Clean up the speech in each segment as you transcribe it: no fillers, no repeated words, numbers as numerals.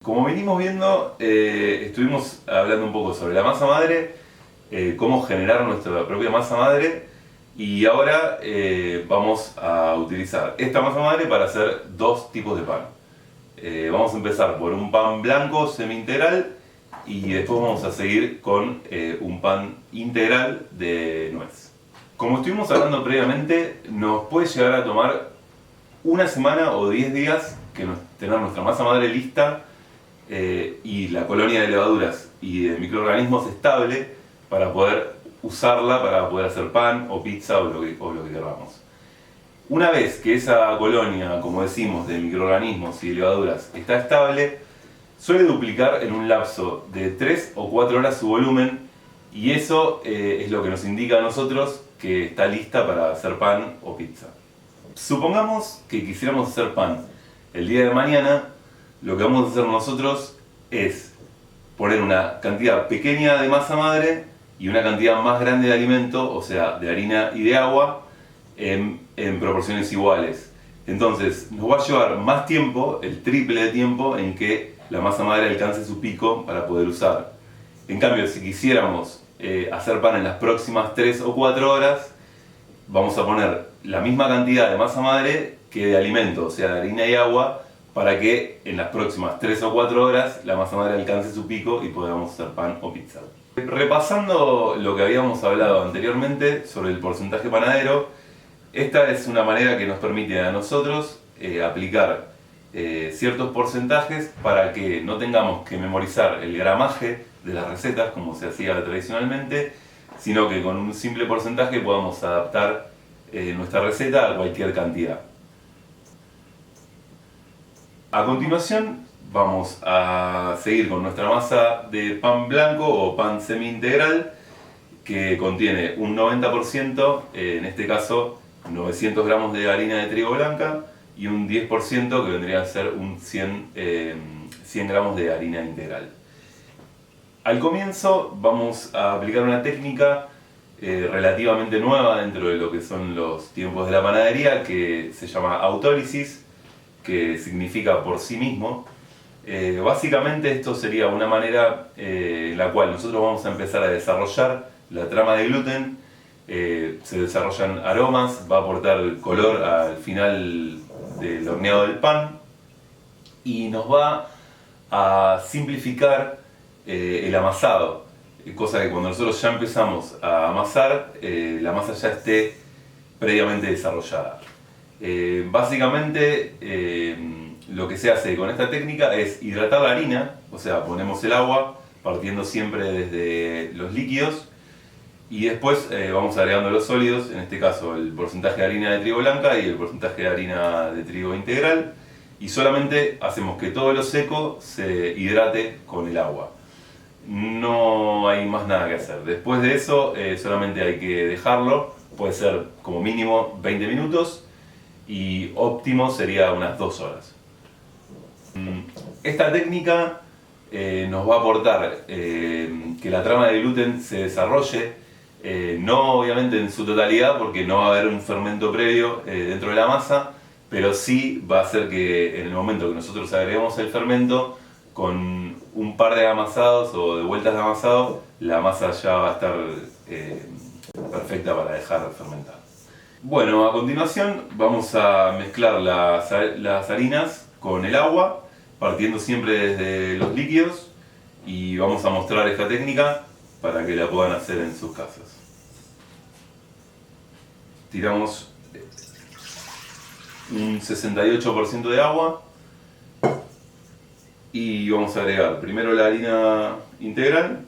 Como venimos viendo, estuvimos hablando un poco sobre la masa madre, cómo generar nuestra propia masa madre, y ahora vamos a utilizar esta masa madre para hacer dos tipos de pan. Vamos a empezar por un pan blanco semi-integral y después vamos a seguir con un pan integral de nuez. Como estuvimos hablando previamente, nos puede llegar a tomar una semana o 10 días tener nuestra masa madre lista y la colonia de levaduras y de microorganismos estable para poder usarla para poder hacer pan o pizza o lo que queramos. Una vez que esa colonia, como decimos, de microorganismos y de levaduras está estable, suele duplicar en un lapso de 3 o 4 horas su volumen, y eso es lo que nos indica a nosotros que está lista para hacer pan o pizza. Supongamos que quisiéramos hacer pan el día de mañana. Lo que vamos a hacer nosotros es poner una cantidad pequeña de masa madre y una cantidad más grande de alimento, o sea, de harina y de agua, en proporciones iguales. Entonces nos va a llevar más tiempo, el triple de tiempo, en que la masa madre alcance su pico para poder usar. En cambio, si quisiéramos hacer pan en las próximas 3 o 4 horas, vamos a poner la misma cantidad de masa madre que de alimento, o sea, de harina y agua, para que en las próximas 3 o 4 horas la masa madre alcance su pico y podamos hacer pan o pizza. Repasando lo que habíamos hablado anteriormente sobre el porcentaje panadero, esta es una manera que nos permite a nosotros aplicar ciertos porcentajes para que no tengamos que memorizar el gramaje de las recetas como se hacía tradicionalmente, sino que con un simple porcentaje podamos adaptar nuestra receta a cualquier cantidad. A continuación vamos a seguir con nuestra masa de pan blanco o pan semi-integral, que contiene un 90%, en este caso 900 gramos de harina de trigo blanca, y un 10% que vendría a ser un 100 gramos de harina integral. Al comienzo vamos a aplicar una técnica relativamente nueva dentro de lo que son los tiempos de la panadería, que se llama autólisis, que significa por sí mismo. Básicamente esto sería una manera en la cual nosotros vamos a empezar a desarrollar la trama de gluten. Se desarrollan aromas, va a aportar color al final del horneado del pan y nos va a simplificar el amasado, cosa que cuando nosotros ya empezamos a amasar, la masa ya esté previamente desarrollada. Básicamente lo que se hace con esta técnica es hidratar la harina, o sea, ponemos el agua partiendo siempre desde los líquidos y después vamos agregando los sólidos, en este caso el porcentaje de harina de trigo blanca y el porcentaje de harina de trigo integral, y solamente hacemos que todo lo seco se hidrate con el agua. No hay más nada que hacer. Después de eso solamente hay que dejarlo, puede ser como mínimo 20 minutos y óptimo sería unas 2 horas. Esta técnica nos va a aportar que la trama de gluten se desarrolle, no obviamente en su totalidad porque no va a haber un fermento previo dentro de la masa, pero sí va a hacer que en el momento que nosotros agreguemos el fermento, con un par de amasados o de vueltas de amasado, la masa ya va a estar perfecta para dejar fermentar. Bueno, a continuación vamos a mezclar las harinas con el agua, partiendo siempre desde los líquidos, y vamos a mostrar esta técnica para que la puedan hacer en sus casas. Tiramos un 68% de agua y vamos a agregar primero la harina integral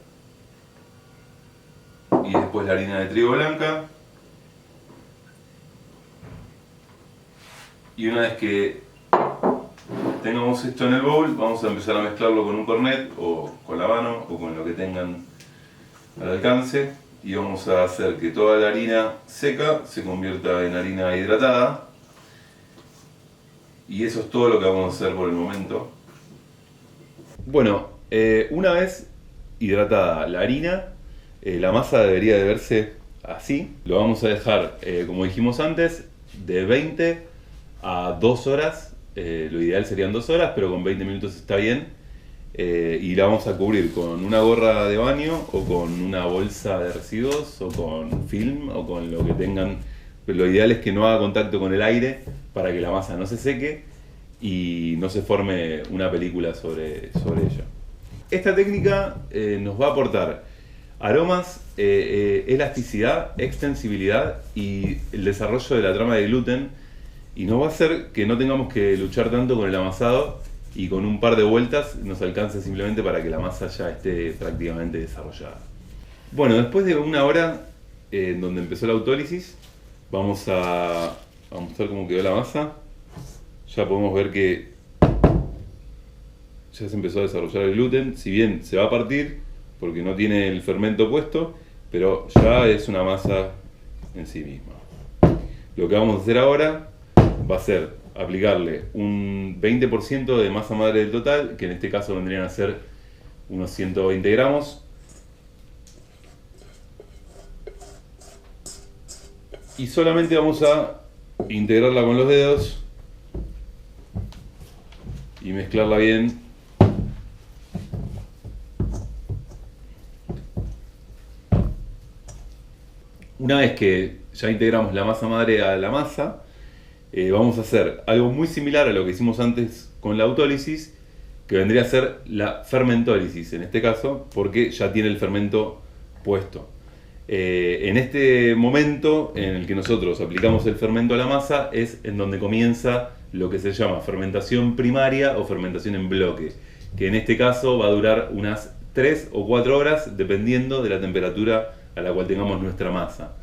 y después la harina de trigo blanca. Y una vez que tengamos esto en el bowl, vamos a empezar a mezclarlo con un cornet o con la mano o con lo que tengan al alcance, y vamos a hacer que toda la harina seca se convierta en harina hidratada, y eso es todo lo que vamos a hacer por el momento. Bueno, una vez hidratada la harina, la masa debería de verse así. Lo vamos a dejar, como dijimos antes, de 20 a 2 horas. Lo ideal serían 2 horas, pero con 20 minutos está bien. y la vamos a cubrir con una gorra de baño o con una bolsa de residuos o con film o con lo que tengan. Pero lo ideal es que no haga contacto con el aire para que la masa no se seque y no se forme una película sobre ello. Esta técnica nos va a aportar aromas, elasticidad, extensibilidad y el desarrollo de la trama de gluten, y nos va a hacer que no tengamos que luchar tanto con el amasado y con un par de vueltas nos alcanza simplemente para que la masa ya esté prácticamente desarrollada. Bueno, después de una hora donde empezó la autólisis, vamos a mostrar cómo quedó la masa. Ya podemos ver que ya se empezó a desarrollar el gluten, si bien se va a partir porque no tiene el fermento puesto, pero ya es una masa en sí misma. Lo que vamos a hacer ahora va a ser aplicarle un 20% de masa madre del total, que en este caso vendrían a ser unos 120 gramos. Y solamente vamos a integrarla con los dedos y mezclarla bien. Una vez que ya integramos la masa madre a la masa, vamos a hacer algo muy similar a lo que hicimos antes con la autólisis, que vendría a ser la fermentólisis en este caso, porque ya tiene el fermento puesto. En este momento en el que nosotros aplicamos el fermento a la masa es en donde comienza lo que se llama fermentación primaria o fermentación en bloque, que en este caso va a durar unas 3 o 4 horas dependiendo de la temperatura a la cual tengamos nuestra masa.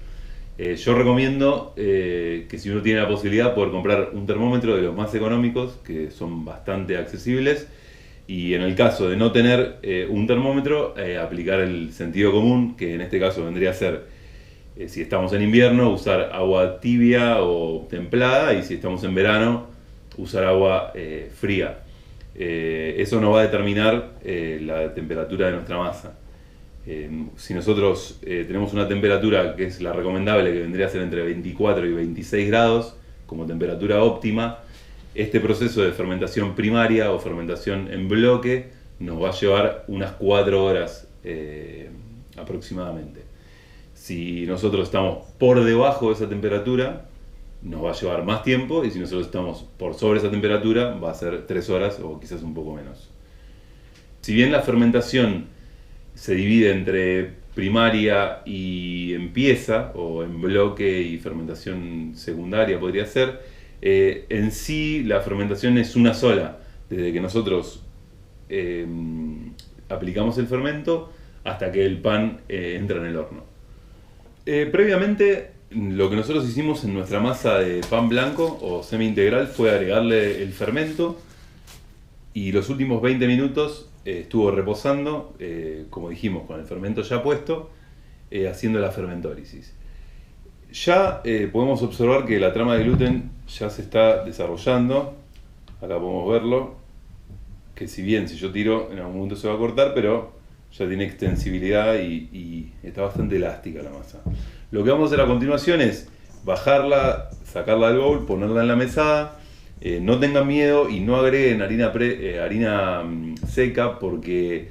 Yo recomiendo que si uno tiene la posibilidad poder comprar un termómetro de los más económicos, que son bastante accesibles, y en el caso de no tener un termómetro, aplicar el sentido común, que en este caso vendría a ser, si estamos en invierno, usar agua tibia o templada, y si estamos en verano, usar agua fría. Eso nos va a determinar la temperatura de nuestra masa. Si nosotros tenemos una temperatura que es la recomendable, que vendría a ser entre 24 y 26 grados como temperatura óptima, este proceso de fermentación primaria o fermentación en bloque nos va a llevar unas 4 horas aproximadamente. Si nosotros estamos por debajo de esa temperatura, nos va a llevar más tiempo, y si nosotros estamos por sobre esa temperatura, va a ser 3 horas o quizás un poco menos. Si bien la fermentación se divide entre primaria y en pieza, o en bloque y fermentación secundaria podría ser, en sí la fermentación es una sola, desde que nosotros aplicamos el fermento hasta que el pan entra en el horno. Previamente, lo que nosotros hicimos en nuestra masa de pan blanco o semi-integral fue agregarle el fermento, y los últimos 20 minutos estuvo reposando, como dijimos, con el fermento ya puesto, haciendo la fermentólisis. Ya podemos observar que la trama de gluten ya se está desarrollando. Acá podemos verlo, que si bien si yo tiro en algún momento se va a cortar, pero ya tiene extensibilidad y está bastante elástica la masa. Lo que vamos a hacer a continuación es bajarla, sacarla del bowl, ponerla en la mesada. No tengan miedo y no agreguen harina seca, porque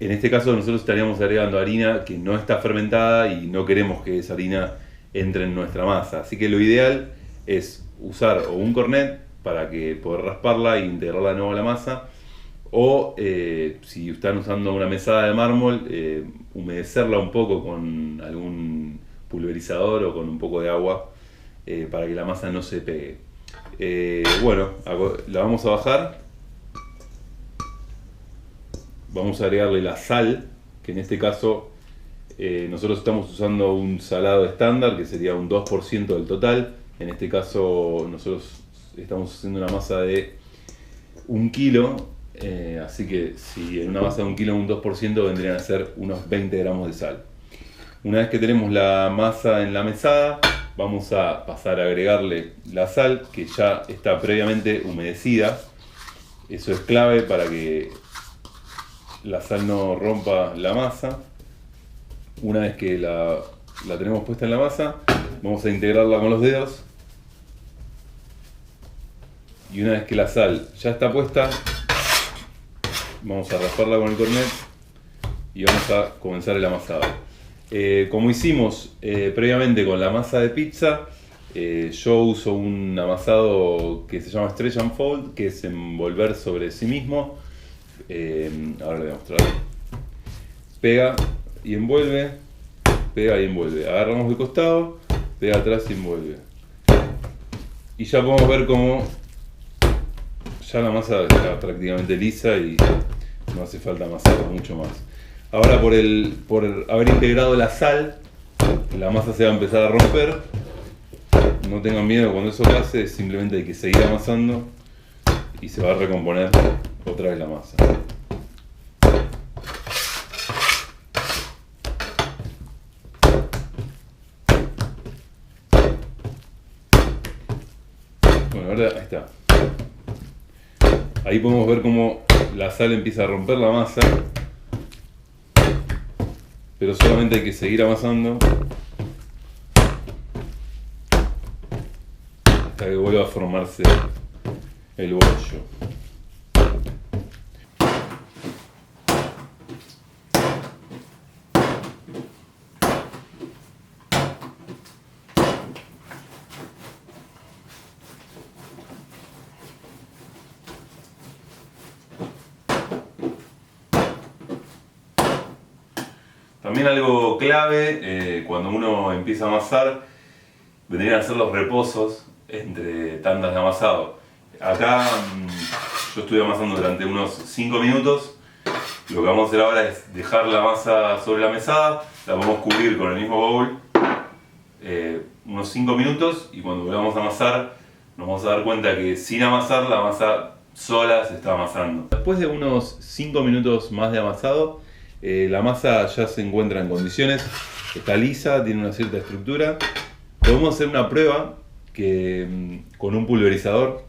en este caso nosotros estaríamos agregando harina que no está fermentada y no queremos que esa harina entre en nuestra masa. Así que lo ideal es usar o un cornet para que poder rasparla e integrarla de nuevo a la masa, o si están usando una mesada de mármol, humedecerla un poco con algún pulverizador o con un poco de agua para que la masa no se pegue. Bueno, la vamos a bajar. Vamos a agregarle la sal, que en este caso nosotros estamos usando un salado estándar, que sería un 2% del total. En este caso nosotros estamos haciendo una masa de 1 kilo, así que si en una masa de 1 kilo un 2% vendrían a ser unos 20 gramos de sal. Una vez que tenemos la masa en la mesada, vamos a pasar a agregarle la sal, que ya está previamente humedecida. Eso es clave para que la sal no rompa la masa. Una vez que la tenemos puesta en la masa, vamos a integrarla con los dedos. Y una vez que la sal ya está puesta, Vamos a rasparla con el cornet y vamos a comenzar el amasado. Como hicimos previamente con la masa de pizza, yo uso un amasado que se llama Stretch and Fold, que es envolver sobre sí mismo. Ahora le voy a mostrar. Pega y envuelve, pega y envuelve. Agarramos de costado, pega atrás y envuelve. Y ya podemos ver cómo ya la masa está prácticamente lisa y no hace falta amasar mucho más. Ahora por haber integrado la sal, la masa se va a empezar a romper. No tengan miedo cuando eso pase, simplemente hay que seguir amasando y se va a recomponer otra vez la masa. Bueno, ahora ahí está. Ahí podemos ver cómo la sal empieza a romper la masa, pero solamente hay que seguir amasando hasta que vuelva a formarse el bollo. También algo clave cuando uno empieza a amasar vendrían a ser los reposos entre tandas de amasado. Acá yo estoy amasando durante unos 5 minutos. Lo que vamos a hacer ahora es dejar la masa sobre la mesada, la vamos a cubrir con el mismo bowl unos 5 minutos y cuando volvamos a amasar nos vamos a dar cuenta que sin amasar la masa sola se está amasando. Después de unos 5 minutos más de amasado, la masa ya se encuentra en condiciones, está lisa, tiene una cierta estructura. Podemos hacer una prueba que con un pulverizador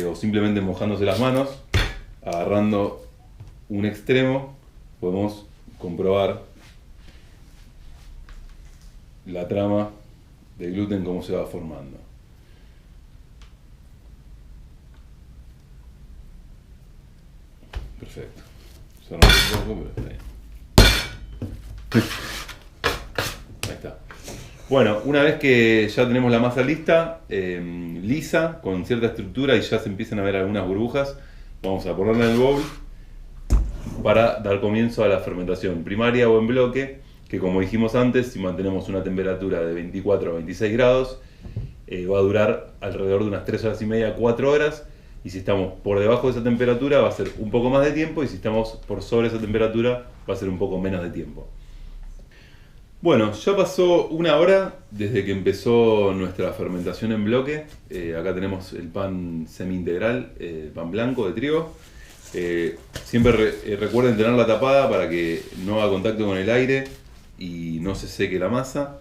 o simplemente mojándose las manos, agarrando un extremo, podemos comprobar la trama de gluten cómo se va formando. Perfecto. Se rompe un poco, pero está bien. Ahí está. Bueno, una vez que ya tenemos la masa lista, lisa, con cierta estructura y ya se empiezan a ver algunas burbujas, vamos a ponerla en el bowl para dar comienzo a la fermentación primaria o en bloque, que como dijimos antes, si mantenemos una temperatura de 24 a 26 grados, va a durar alrededor de unas 3 horas y media, 4 horas. Y si estamos por debajo de esa temperatura va a ser un poco más de tiempo, y si estamos por sobre esa temperatura va a ser un poco menos de tiempo. Bueno, ya pasó 1 hora desde que empezó nuestra fermentación en bloque. Acá tenemos el pan semi-integral, pan blanco de trigo. Siempre recuerden tenerla tapada para que no haga contacto con el aire y no se seque la masa.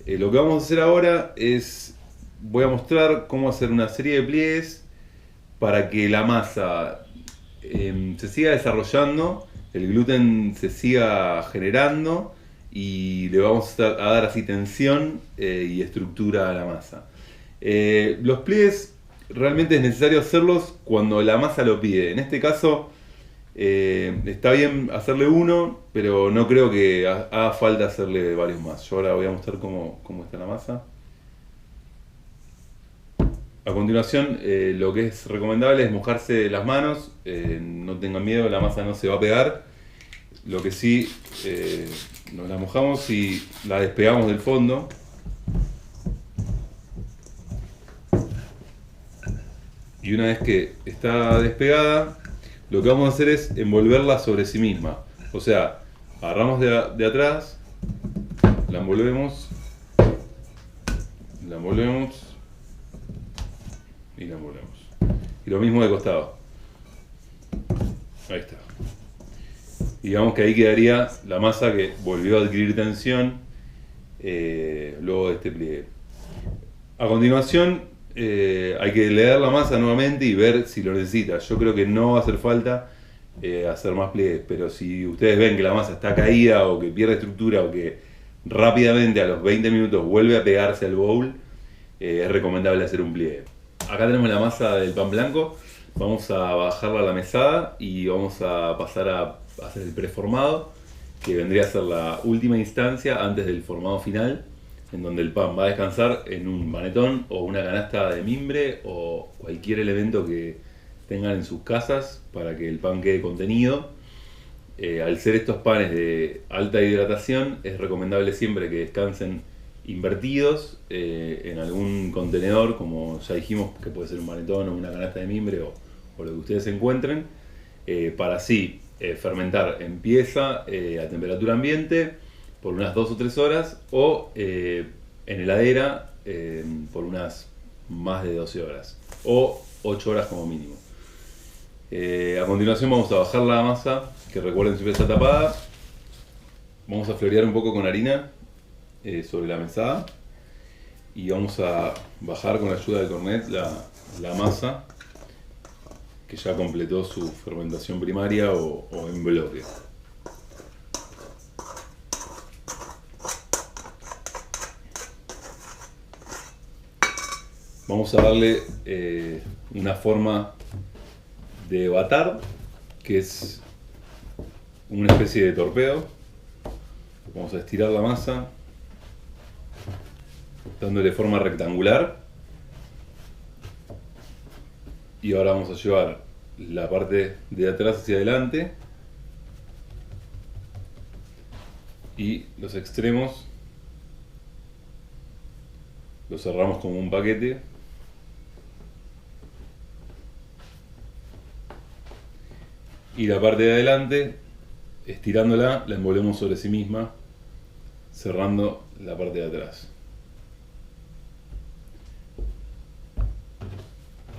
Lo que vamos a hacer ahora es, voy a mostrar cómo hacer una serie de pliegues para que la masa se siga desarrollando, el gluten se siga generando y le vamos a dar así tensión y estructura a la masa. Los pliegues realmente es necesario hacerlos cuando la masa lo pide. En este caso está bien hacerle uno, pero no creo que haga falta hacerle varios más. Yo ahora voy a mostrar cómo está la masa. A continuación, lo que es recomendable es mojarse las manos, no tengan miedo, la masa no se va a pegar. Lo que sí, nos la mojamos y la despegamos del fondo. Y una vez que está despegada, lo que vamos a hacer es envolverla sobre sí misma. O sea, agarramos de atrás, la envolvemos y la envolvemos. Y lo mismo de costado. Ahí está. Y digamos que ahí quedaría la masa que volvió a adquirir tensión luego de este pliegue. A continuación hay que leer la masa nuevamente y ver si lo necesita. Yo creo que no va a hacer falta hacer más pliegues, pero si ustedes ven que la masa está caída o que pierde estructura o que rápidamente a los 20 minutos vuelve a pegarse al bowl, es recomendable hacer un pliegue. Acá tenemos la masa del pan blanco. Vamos a bajarla a la mesada y vamos a pasar a hacer el preformado, que vendría a ser la última instancia antes del formado final, en donde el pan va a descansar en un panetón o una canasta de mimbre o cualquier elemento que tengan en sus casas para que el pan quede contenido. Al ser estos panes de alta hidratación, es recomendable siempre que descansen invertidos en algún contenedor, como ya dijimos, que puede ser un panetón o una canasta de mimbre o lo que ustedes encuentren, para así fermentar en pieza a temperatura ambiente por unas 2 o 3 horas o en heladera por unas más de 12 horas o 8 horas como mínimo. A continuación vamos a bajar la masa, que recuerden siempre está tapada. Vamos a florear un poco con harina sobre la mesada y vamos a bajar con la ayuda del cornet la masa que ya completó su fermentación primaria o en bloque. Vamos a darle una forma de batard, que es una especie de torpedo. Vamos a estirar la masa dándole forma rectangular y ahora vamos a llevar la parte de atrás hacia adelante y los extremos los cerramos como un paquete y la parte de adelante, estirándola, la envolvemos sobre sí misma, cerrando la parte de atrás.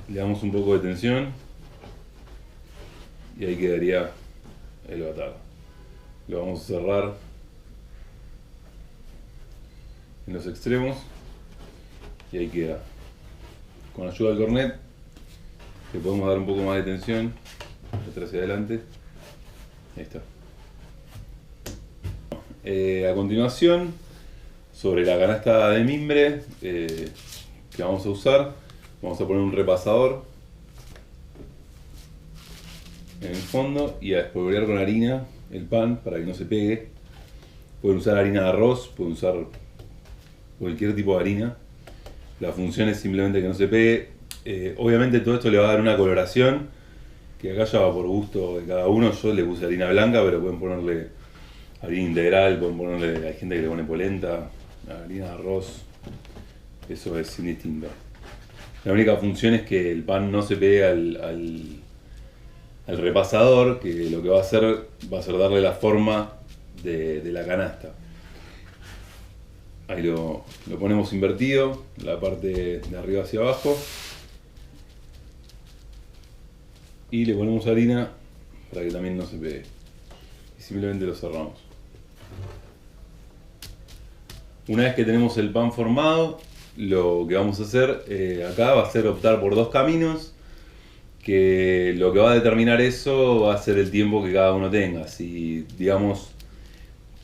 Le damos un poco de tensión y ahí quedaría el batard. Lo vamos a cerrar en los extremos y ahí queda. Con ayuda del cornet le podemos dar un poco más de tensión de atrás hacia adelante. Ahí está. A continuación, sobre la canasta de mimbre que vamos a usar, vamos a poner un repasador en el fondo y a espolvorear con harina el pan para que no se pegue. Pueden usar harina de arroz, pueden usar cualquier tipo de harina. La función es simplemente que no se pegue. Obviamente todo esto le va a dar una coloración que acá ya va por gusto de cada uno. Yo le puse harina blanca, pero pueden ponerle harina integral, pueden ponerle, hay gente que le pone polenta, harina de arroz, eso es indistinto. La única función es que el pan no se pegue al repasador, que lo que va a hacer darle la forma de la canasta. Ahí lo ponemos invertido, la parte de arriba hacia abajo. Y le ponemos harina para que también no se pegue. Y simplemente lo cerramos. Una vez que tenemos el pan formado, lo que vamos a hacer acá va a ser optar por 2 caminos, que lo que va a determinar eso va a ser el tiempo que cada uno tenga. Si digamos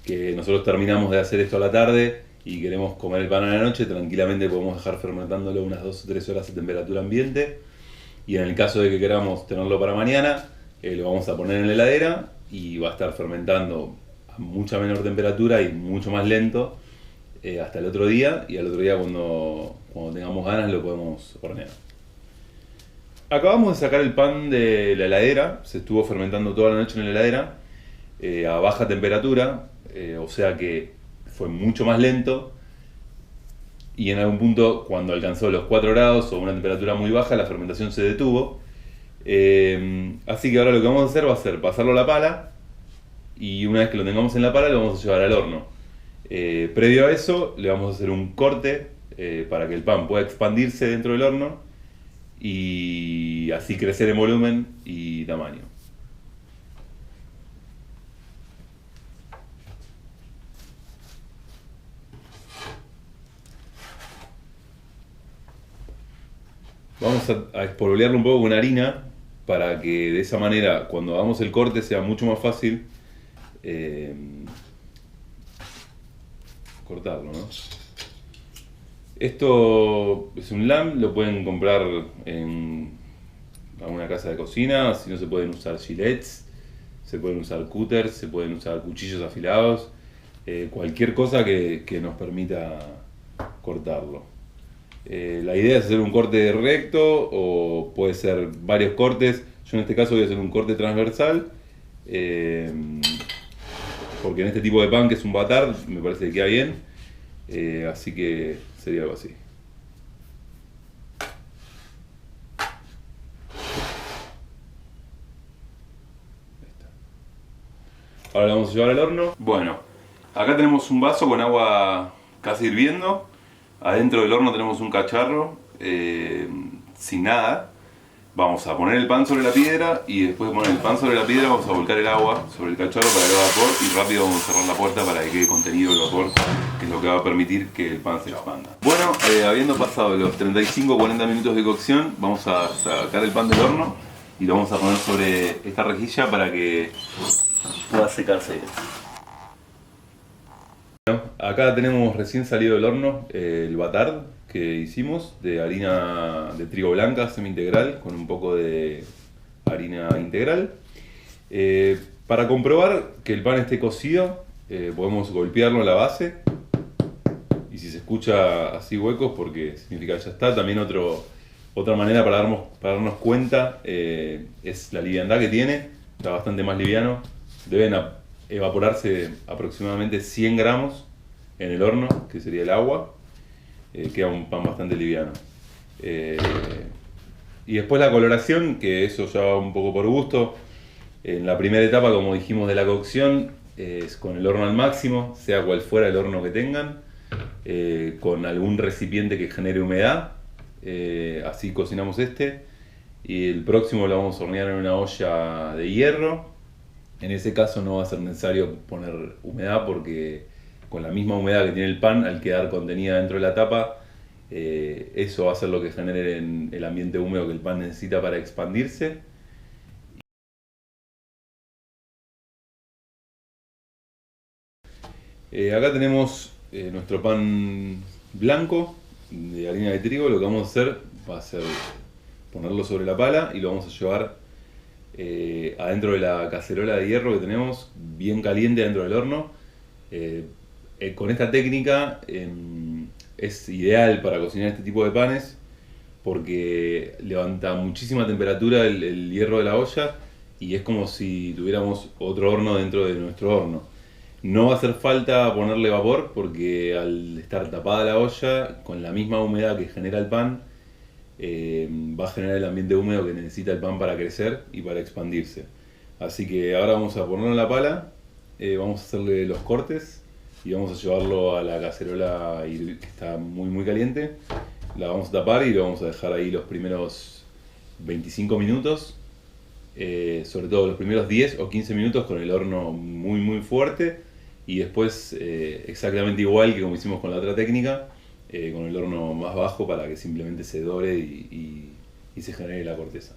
que nosotros terminamos de hacer esto a la tarde y queremos comer el pan a la noche, tranquilamente podemos dejar fermentándolo unas 2 o 3 horas a temperatura ambiente. Y en el caso de que queramos tenerlo para mañana, lo vamos a poner en la heladera y va a estar fermentando a mucha menor temperatura y mucho más lento hasta el otro día, y al otro día cuando tengamos ganas lo podemos hornear. Acabamos de sacar el pan de la heladera, se estuvo fermentando toda la noche en la heladera a baja temperatura, o sea que fue mucho más lento. Y en algún punto, cuando alcanzó los 4 grados o una temperatura muy baja, la fermentación se detuvo. Así que ahora lo que vamos a hacer va a ser pasarlo a la pala, y una vez que lo tengamos en la pala lo vamos a llevar al horno. Previo a eso le vamos a hacer un corte para que el pan pueda expandirse dentro del horno y así crecer en volumen y tamaño. Vamos a espolvorearlo un poco con harina para que de esa manera cuando hagamos el corte sea mucho más fácil cortarlo, ¿no? Esto es un lamb, lo pueden comprar en a una casa de cocina, si no se pueden usar gilets, se pueden usar cutters, se pueden usar cuchillos afilados, cualquier cosa que nos permita cortarlo. La idea es hacer un corte recto o puede ser varios cortes. Yo en este caso voy a hacer un corte transversal, eh, porque en este tipo de pan, que es un batard, me parece que queda bien. Así que sería algo así. Ahora lo vamos a llevar al horno. Bueno, acá tenemos un vaso con agua casi hirviendo. Adentro del horno tenemos un cacharro sin nada. Vamos a poner el pan sobre la piedra y después de poner el pan sobre la piedra vamos a volcar el agua sobre el cacharro para que haga vapor y rápido vamos a cerrar la puerta para que quede contenido el vapor, que es lo que va a permitir que el pan se expanda. Bueno, habiendo pasado los 35-40 minutos de cocción, vamos a sacar el pan del horno y lo vamos a poner sobre esta rejilla para que pueda secarse. Bueno, acá tenemos recién salido del horno el batard que hicimos de harina de trigo blanca semi-integral con un poco de harina integral. Para comprobar que el pan esté cocido, podemos golpearlo en la base y si se escucha así huecos porque significa que ya está. También otra manera para darnos cuenta es la liviandad que tiene, está bastante más liviano. Deben evaporarse aproximadamente 100 gramos en el horno, que sería el agua. Queda un pan bastante liviano. Y después la coloración, que eso ya va un poco por gusto. En la primera etapa, como dijimos, de la cocción, es con el horno al máximo, sea cual fuera el horno que tengan, con algún recipiente que genere humedad. Así cocinamos este. Y el próximo lo vamos a hornear en una olla de hierro. En ese caso no va a ser necesario poner humedad porque con la misma humedad que tiene el pan, al quedar contenida dentro de la tapa, eso va a ser lo que genere el ambiente húmedo que el pan necesita para expandirse. Acá tenemos nuestro pan blanco de harina de trigo. Lo que vamos a hacer va a ser ponerlo sobre la pala y lo vamos a llevar adentro de la cacerola de hierro que tenemos, bien caliente dentro del horno. Con esta técnica es ideal para cocinar este tipo de panes porque levanta muchísima temperatura el hierro de la olla y es como si tuviéramos otro horno dentro de nuestro horno. No va a hacer falta ponerle vapor porque al estar tapada la olla, con la misma humedad que genera el pan, va a generar el ambiente húmedo que necesita el pan para crecer y para expandirse. Así que ahora vamos a ponerlo en la pala, vamos a hacerle los cortes y vamos a llevarlo a la cacerola que está muy caliente. La vamos a tapar y lo vamos a dejar ahí los primeros 25 minutos, sobre todo los primeros 10 o 15 minutos con el horno muy fuerte y después exactamente igual que como hicimos con la otra técnica, con el horno más bajo para que simplemente se dore y se genere la corteza.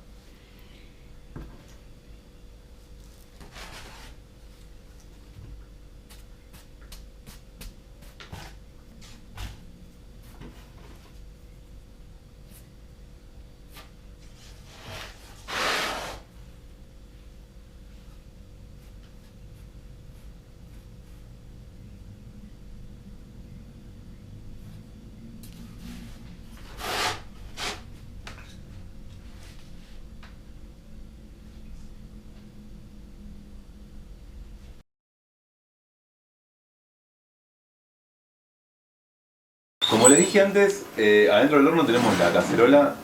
Como les dije antes, adentro del horno tenemos la cacerola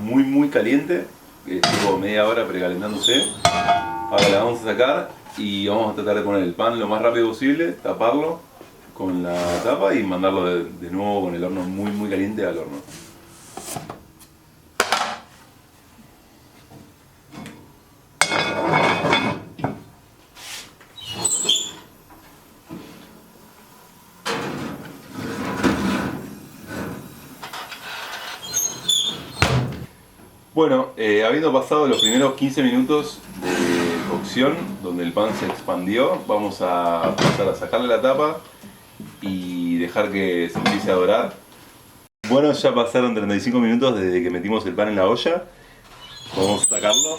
muy caliente, estuvo media hora precalentándose. Ahora la vamos a sacar y vamos a tratar de poner el pan lo más rápido posible, taparlo con la tapa y mandarlo de nuevo con el horno muy caliente al horno. Bueno, habiendo pasado los primeros 15 minutos de cocción, donde el pan se expandió, vamos a pasar a sacarle la tapa y dejar que se empiece a dorar. Bueno, ya pasaron 35 minutos desde que metimos el pan en la olla Vamos a sacarlo.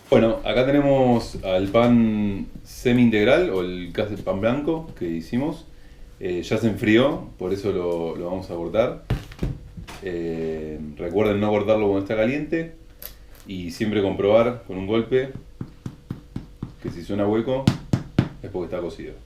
Bueno, acá tenemos al pan semi-integral o el que hace pan blanco que hicimos. Ya se enfrió, por eso lo vamos a cortar. Recuerden no cortarlo cuando está caliente y siempre comprobar con un golpe que si suena hueco es porque está cocido.